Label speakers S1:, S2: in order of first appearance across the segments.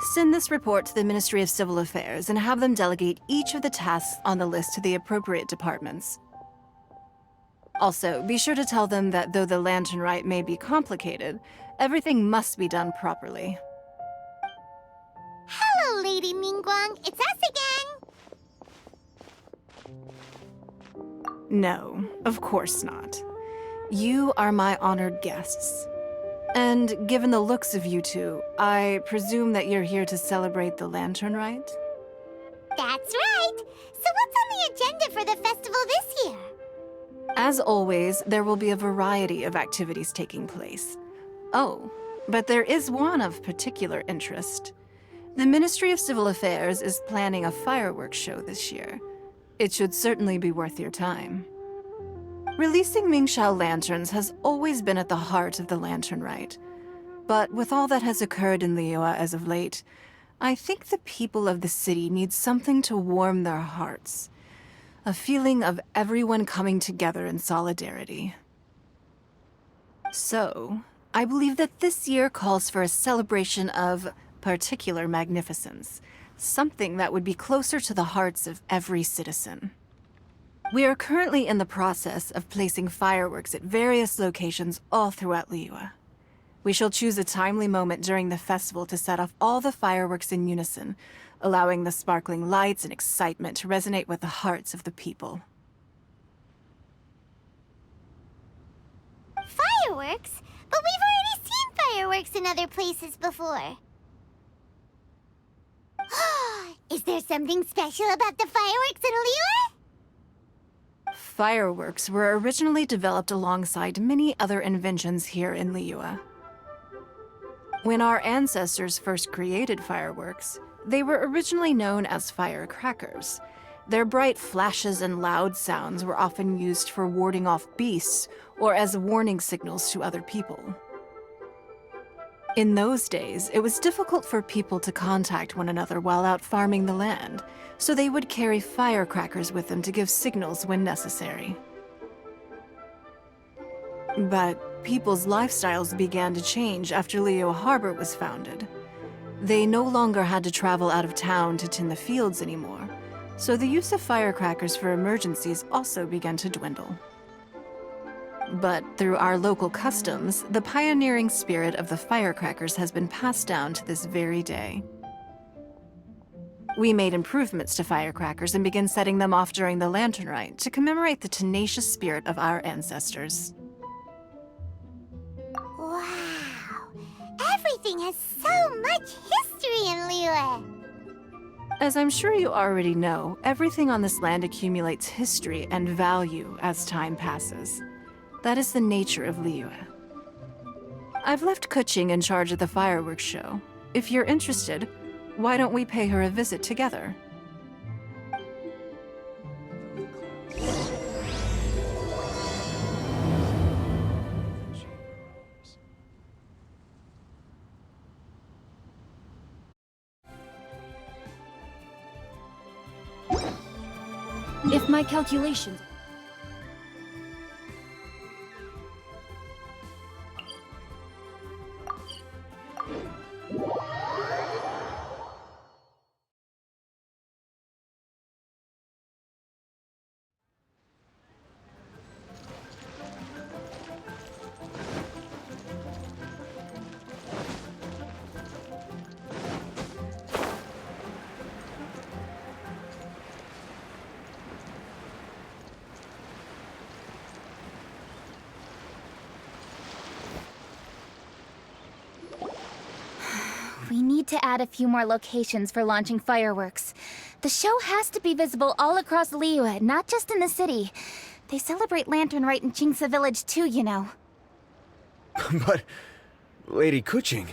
S1: Send this report to the Ministry of Civil Affairs and have them delegate each of the tasks on the list to the appropriate departments. Also, be sure to tell them that though the Lantern Rite may be complicated, everything must be done properly.
S2: Hello, Lady Mingguang. It's us again.
S1: No, of course not. You are my honored guests. And given the looks of you two, I presume that you're here to celebrate the Lantern Rite?
S2: That's right. So what's on the agenda for the festival this year?
S1: As always, there will be a variety of activities taking place. Oh, but there is one of particular interest. The Ministry of Civil Affairs is planning a fireworks show this year. It should certainly be worth your time. Releasing Mingxiao lanterns has always been at the heart of the Lantern Rite. But with all that has occurred in Liyue as of late, I think the people of the city need something to warm their hearts. A feeling of everyone coming together in solidarity. So, I believe that this year calls for a celebration of particular magnificence. Something that would be closer to the hearts of every citizen. We are currently in the process of placing fireworks at various locations all throughout Liyue. We shall choose a timely moment during the festival to set off all the fireworks in unison, allowing the sparkling lights and excitement to resonate with the hearts of the people.
S2: Fireworks? But we've already seen fireworks in other places before. Is there something special about the fireworks in Liyue?
S1: Fireworks were originally developed alongside many other inventions here in Liyue. When our ancestors first created fireworks, they were originally known as firecrackers. Their bright flashes and loud sounds were often used for warding off beasts or as warning signals to other people. In those days, it was difficult for people to contact one another while out farming the land, so they would carry firecrackers with them to give signals when necessary. But people's lifestyles began to change after Liyue Harbor was founded. They no longer had to travel out of town to tend the fields anymore, so the use of firecrackers for emergencies also began to dwindle. But through our local customs, the pioneering spirit of the firecrackers has been passed down to this very day. We made improvements to firecrackers and began setting them off during the Lantern Rite to commemorate the tenacious spirit of our ancestors.
S2: Wow! Everything has so much history in Liyue!
S1: As I'm sure you already know, everything on this land accumulates history and value as time passes. That is the nature of Liyue. I've left Kuching in charge of the fireworks show. If you're interested, why don't we pay her a visit together?
S3: If my calculations...
S4: need to add a few more locations for launching fireworks. The show has to be visible all across Liyue, not just in the city. They celebrate Lantern Rite in Qingce Village too, you know.
S5: But, Lady Kuching,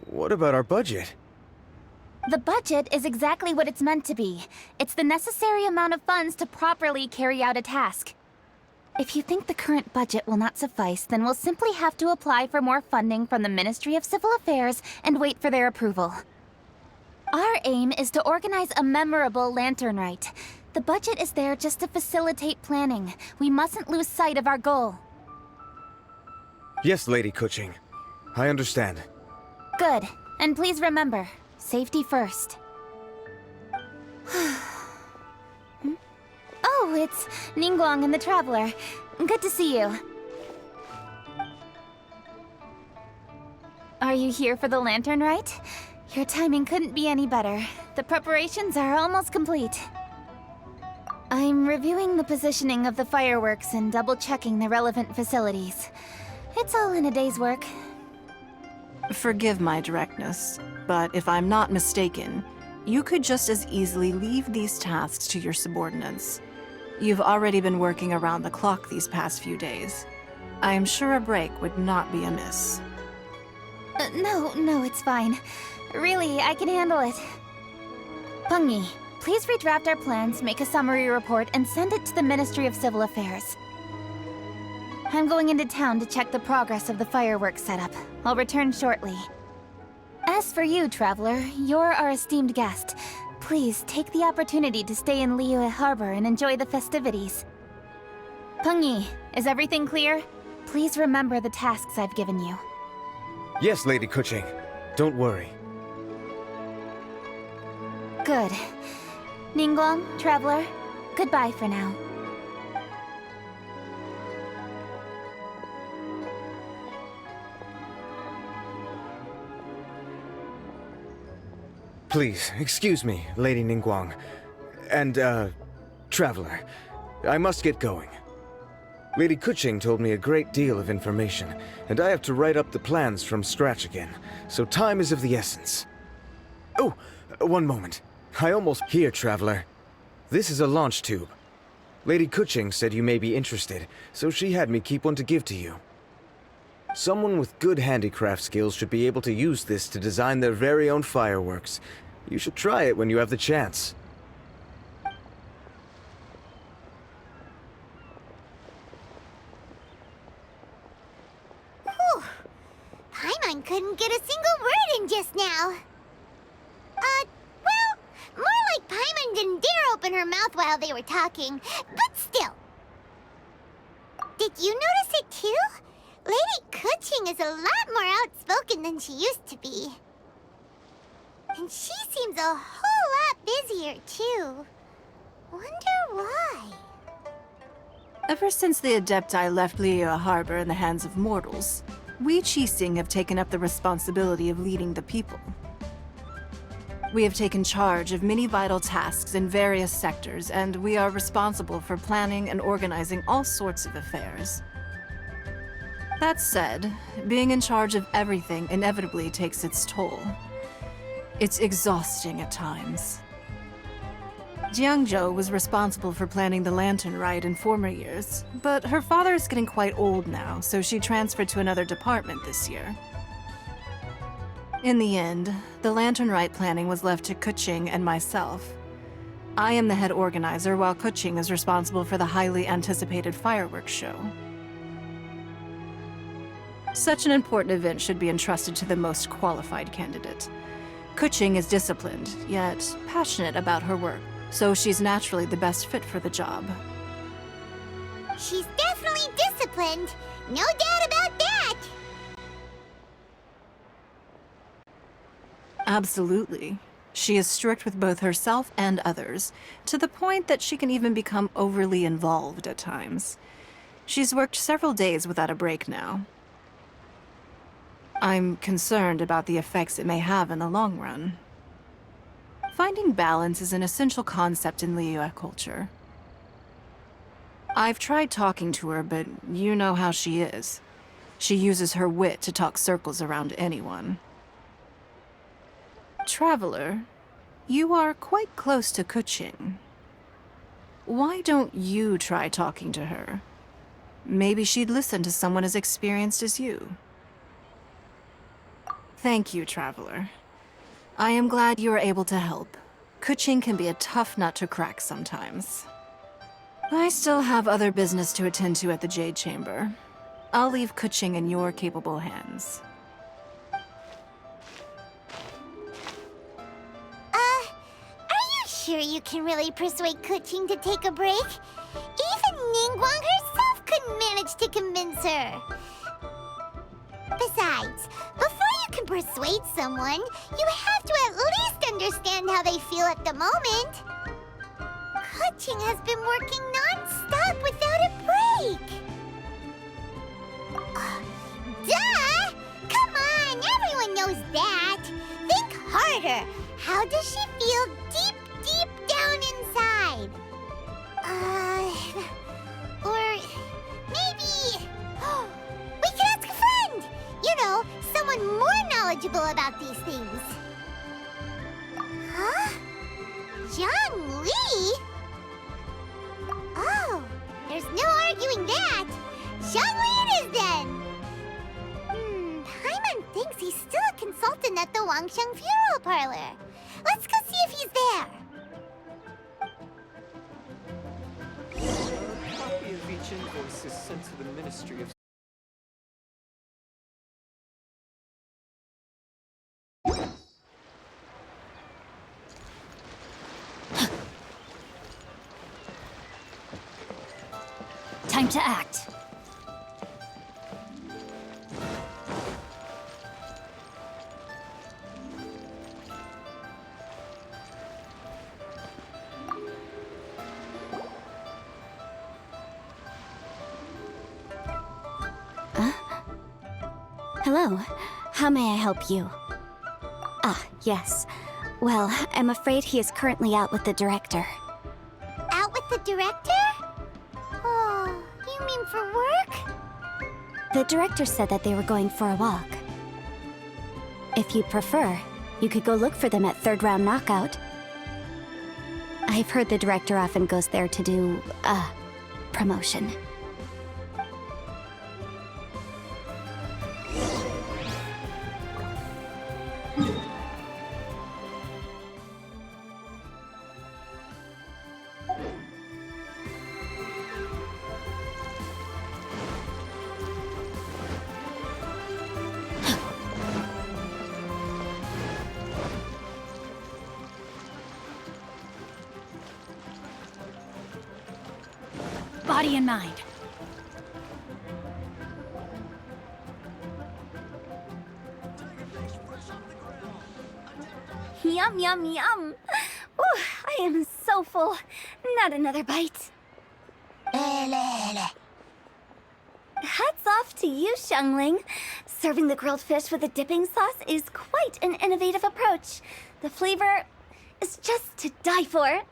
S5: what about our budget?
S4: The budget is exactly what it's meant to be. It's the necessary amount of funds to properly carry out a task. If you think the current budget will not suffice, then we'll simply have to apply for more funding from the Ministry of Civil Affairs and wait for their approval. Our aim is to organize a memorable Lantern Rite. The budget is there just to facilitate planning. We mustn't lose sight of our goal.
S5: Yes, Lady Kuching. I understand.
S4: Good. And please remember, safety first. Oh, it's Ningguang and the Traveler. Good to see you. Are you here for the Lantern Rite? Your timing couldn't be any better. The preparations are almost complete. I'm reviewing the positioning of the fireworks and double-checking the relevant facilities. It's all in a day's work.
S1: Forgive my directness, but if I'm not mistaken, you could just as easily leave these tasks to your subordinates. You've already been working around the clock these past few days. I am sure a break would not be amiss.
S4: No, it's fine. Really, I can handle it. Pengyi, please redraft our plans, make a summary report, and send it to the Ministry of Civil Affairs. I'm going into town to check the progress of the fireworks setup. I'll return shortly. As for you, Traveler, you're our esteemed guest. Please take the opportunity to stay in Liyue Harbor and enjoy the festivities. Pengyi, is everything clear? Please remember the tasks I've given you.
S5: Yes, Lady Kuching. Don't worry.
S4: Good. Ningguang, Traveler, goodbye for now.
S5: Please, excuse me, Lady Ningguang. And, Traveler. I must get going. Lady Kuching told me a great deal of information, and I have to write up the plans from scratch again, so time is of the essence. Oh, one moment. I almost... Here, Traveler. This is a launch tube. Lady Kuching said you may be interested, so she had me keep one to give to you. Someone with good handicraft skills should be able to use this to design their very own fireworks. You should try it when you have the chance.
S2: Whew. Paimon couldn't get a single word in just now. Well, more like Paimon didn't dare open her mouth while they were talking, but still. Did you notice it too? Lady Kuching is a lot more outspoken than she used to be. And she seems a whole lot busier, too. Wonder why?
S1: Ever since the Adepti left Liyue Harbor in the hands of mortals, we Qixing have taken up the responsibility of leading the people. We have taken charge of many vital tasks in various sectors, and we are responsible for planning and organizing all sorts of affairs. That said, being in charge of everything inevitably takes its toll. It's exhausting at times. Jiangzhou was responsible for planning the Lantern Rite in former years, but her father is getting quite old now, so she transferred to another department this year. In the end, the Lantern Rite planning was left to Kuching and myself. I am the head organizer, while Kuching is responsible for the highly anticipated fireworks show. Such an important event should be entrusted to the most qualified candidate. Kuching is disciplined, yet passionate about her work, so she's naturally the best fit for the job.
S2: She's definitely disciplined. No doubt about that.
S1: Absolutely. She is strict with both herself and others, to the point that she can even become overly involved at times. She's worked several days without a break now. I'm concerned about the effects it may have in the long run. Finding balance is an essential concept in Liyue culture. I've tried talking to her, but you know how she is. She uses her wit to talk circles around anyone. Traveler, you are quite close to Kuching. Why don't you try talking to her? Maybe she'd listen to someone as experienced as you. Thank you, Traveler. I am glad you are able to help. Kuching can be a tough nut to crack sometimes. I still have other business to attend to at the Jade Chamber. I'll leave Kuching in your capable hands.
S2: Are you sure you can really persuade Kuching to take a break? Even Ningguang herself couldn't manage to convince her. Besides, before you can persuade someone, you have to at least understand how they feel at the moment. Kuching has been working non-stop without a break. Duh! Come on, everyone knows that. Think harder. How does she feel deep down inside? Or maybe... we could ask a friend! You know, someone more knowledgeable about these things. Huh? Zhang Li? Oh, there's no arguing that. Zhang Li it is then. Paimon thinks he's still a consultant at the Wangsheng Funeral Parlor. Let's go see if he's there.
S6: A copy of each invoice is sent to the Ministry of...
S3: Time to act.
S7: Hello. How may I help you? Ah, yes. Well, I'm afraid he is currently out with the director.
S2: Out with the director? Oh, you mean for work?
S7: The director said that they were going for a walk. If you'd prefer, you could go look for them at third round knockout. I've heard the director often goes there to do, promotion.
S3: Body and mind.
S7: Yum, yum, yum! Ooh, I am so full. Not another bite. Hats off to you, Xiangling. Serving the grilled fish with a dipping sauce is quite an innovative approach. The flavor is just to die for.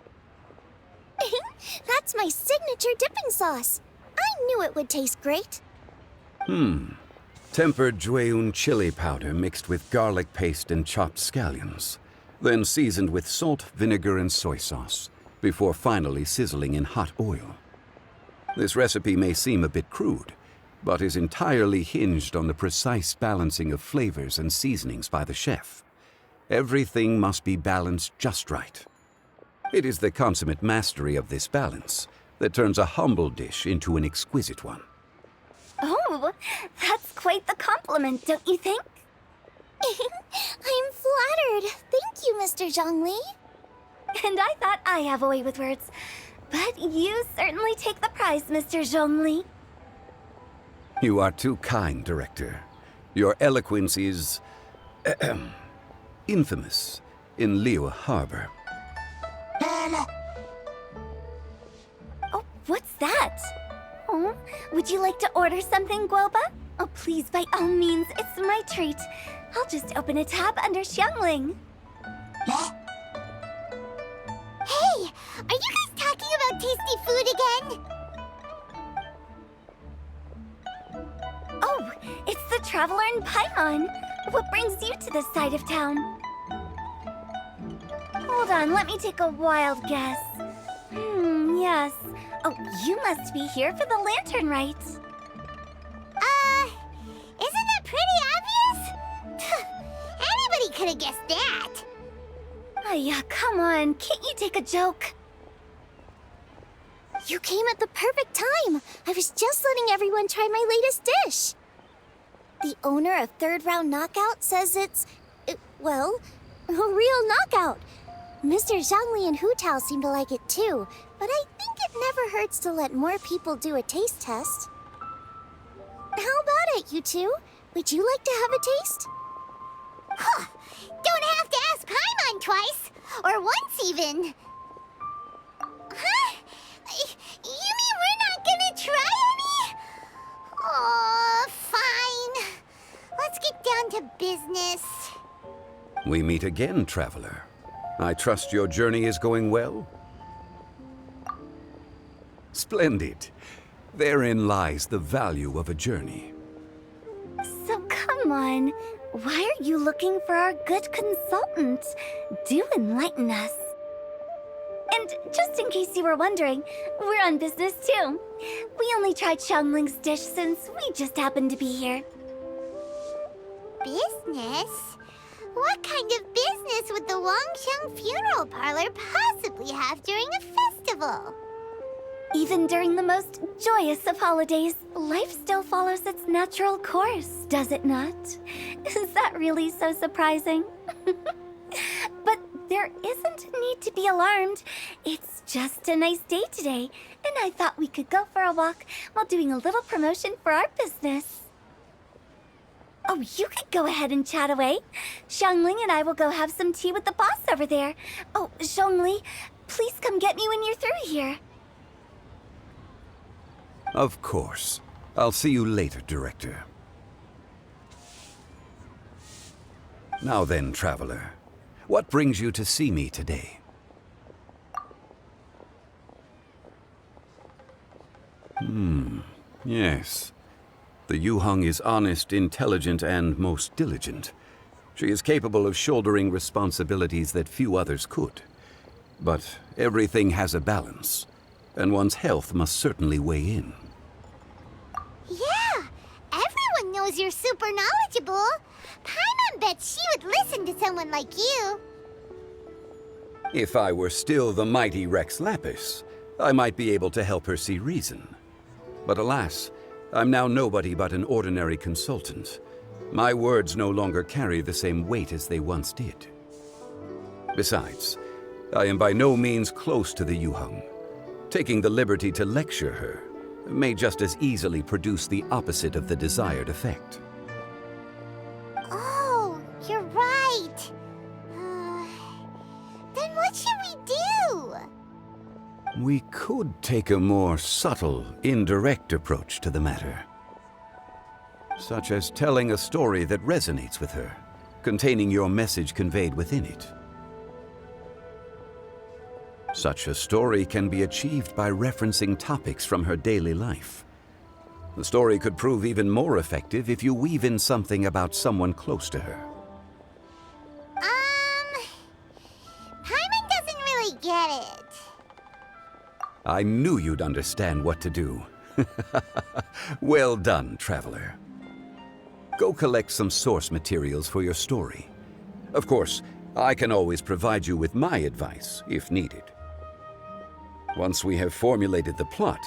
S2: That's my signature dipping sauce. I knew it would taste great.
S8: Tempered Jueyun chili powder mixed with garlic paste and chopped scallions, then seasoned with salt, vinegar, and soy sauce, before finally sizzling in hot oil. This recipe may seem a bit crude, but is entirely hinged on the precise balancing of flavors and seasonings by the chef. Everything must be balanced just right. It is the consummate mastery of this balance that turns a humble dish into an exquisite one.
S7: Oh, that's quite the compliment, don't you think?
S2: I'm flattered. Thank you, Mr. Zhongli.
S7: And I thought I have a way with words. But you certainly take the prize, Mr. Zhongli.
S8: You are too kind, Director. Your eloquence is... infamous in Liyue Harbor.
S7: Oh, what's that? Oh, would you like to order something, Guoba? Oh, please, by all means, it's my treat. I'll just open a tab under Xiangling.
S2: Hey, are you guys talking about tasty food again?
S7: Oh, it's the Traveler and Paimon. What brings you to this side of town?
S4: Hold on, let me take a wild guess. Yes. Oh, you must be here for the lantern rite.
S2: Isn't that pretty obvious? Anybody could have guessed that.
S4: Oh, yeah, come on. Can't you take a joke? You came at the perfect time. I was just letting everyone try my latest dish. The owner of Third Round Knockout says well, a real knockout. Mr. Zhangli and Hu Tao seem to like it too, but I think it never hurts to let more people do a taste test. How about it, you two? Would you like to have a taste?
S2: Huh. Don't have to ask Paimon twice. Or once even. Huh? You mean we're not gonna try any? Oh, fine. Let's get down to business.
S8: We meet again, traveler. I trust your journey is going well? Splendid. Therein lies the value of a journey.
S4: So come on. Why are you looking for our good consultant? Do enlighten us. And just in case you were wondering, we're on business too. We only tried Xiangling's dish since we just happened to be here.
S2: Business? What kind of business would the Wangsheng funeral parlor possibly have during a festival?
S4: Even during the most joyous of holidays, life still follows its natural course, does it not? Is that really so surprising? But there isn't need to be alarmed. It's just a nice day today, and I thought we could go for a walk while doing a little promotion for our business. Oh, you could go ahead and chat away. Xiangling and I will go have some tea with the boss over there. Oh, Zhongli, please come get me when you're through here.
S8: Of course. I'll see you later, Director. Now then, traveler. What brings you to see me today? Yes. The Yuheng is honest, intelligent, and most diligent. She is capable of shouldering responsibilities that few others could. But everything has a balance, and one's health must certainly weigh in.
S2: Yeah, everyone knows you're super knowledgeable. Paimon bets she would listen to someone like you.
S8: If I were still the mighty Rex Lapis, I might be able to help her see reason. But alas, I'm now nobody but an ordinary consultant. My words no longer carry the same weight as they once did. Besides, I am by no means close to the Yuheng. Taking the liberty to lecture her may just as easily produce the opposite of the desired effect.
S2: Oh, you're right. Then what should we do?
S8: We could take a more subtle, indirect approach to the matter. Such as telling a story that resonates with her, containing your message conveyed within it. Such a story can be achieved by referencing topics from her daily life. The story could prove even more effective if you weave in something about someone close to her.
S2: Paimon doesn't really get it.
S8: I knew you'd understand what to do. Well done, traveler. Go collect some source materials for your story. Of course, I can always provide you with my advice, if needed. Once we have formulated the plot,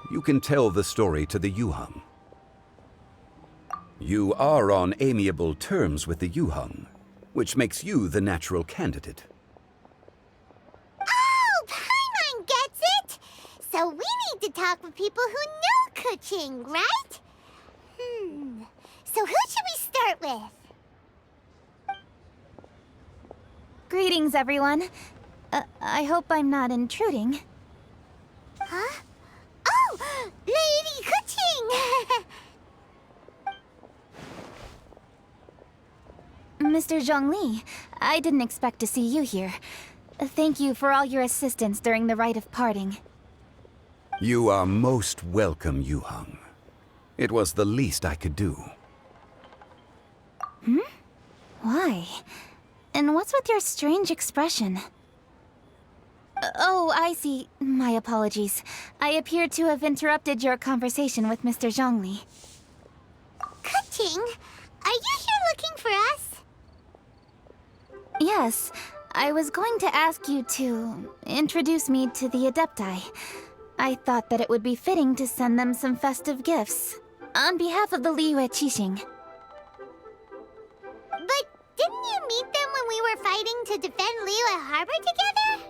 S8: you can tell the story to the Yuheng. You are on amiable terms with the Yuheng, which makes you the natural candidate.
S2: Oh, Paimon gets it! So we need to talk with people who know Kuching, right? So who should we start with?
S7: Greetings, everyone. I hope I'm not intruding.
S2: Huh? Oh! Lady Kuching!
S7: Mr. Zhongli, I didn't expect to see you here. Thank you for all your assistance during the rite of parting.
S8: You are most welcome, Yuheng. It was the least I could do.
S7: Why?
S4: And what's with your strange expression? Oh, I see. My apologies. I appear to have interrupted your conversation with Mr. Zhongli.
S2: Kuching, are you here looking for us?
S4: Yes, I was going to ask you to introduce me to the Adepti. I thought that it would be fitting to send them some festive gifts. On behalf of the Liyue Qixing.
S2: But didn't you meet them when we were fighting to defend Liyue Harbor together?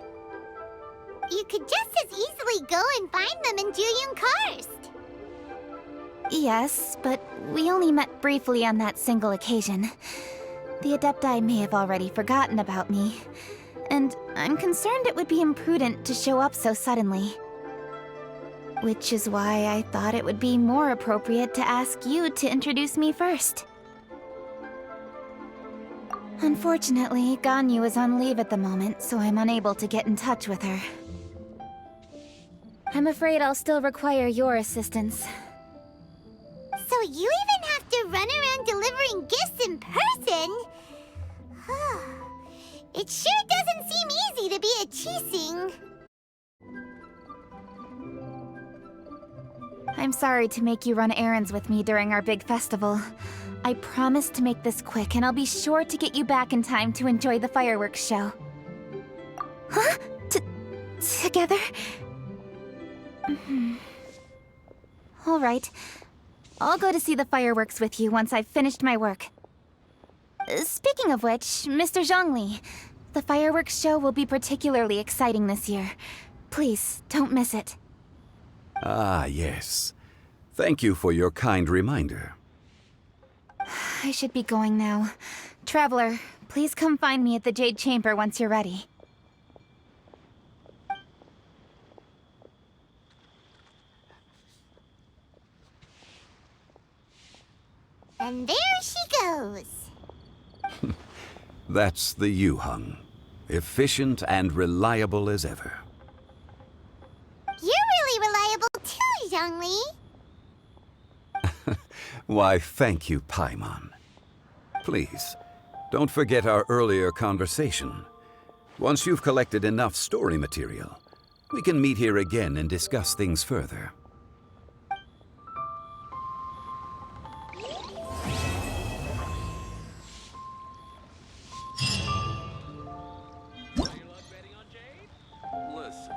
S2: You could just as easily go and find them in Juyun Karst.
S4: Yes, but we only met briefly on that single occasion. The Adepti may have already forgotten about me, and I'm concerned it would be imprudent to show up so suddenly. Which is why I thought it would be more appropriate to ask you to introduce me first. Unfortunately, Ganyu is on leave at the moment, so I'm unable to get in touch with her. I'm afraid I'll still require your assistance.
S2: So you even have to run around delivering gifts in person? It sure doesn't seem easy to be a Qixing.
S4: I'm sorry to make you run errands with me during our big festival. I promise to make this quick, and I'll be sure to get you back in time to enjoy the fireworks show. Huh? Together? All right. I'll go to see the fireworks with you once I've finished my work. Speaking of which, Mr. Zhongli, the fireworks show will be particularly exciting this year. Please, don't miss it.
S8: Ah, yes. Thank you for your kind reminder.
S4: I should be going now. Traveler, please come find me at the Jade Chamber once you're ready.
S2: And there she goes.
S8: That's the Yuheng. Efficient and reliable as ever.
S2: You're really reliable too, Zhongli.
S8: Why, thank you, Paimon. Please, don't forget our earlier conversation. Once you've collected enough story material, we can meet here again and discuss things further.
S6: Listen,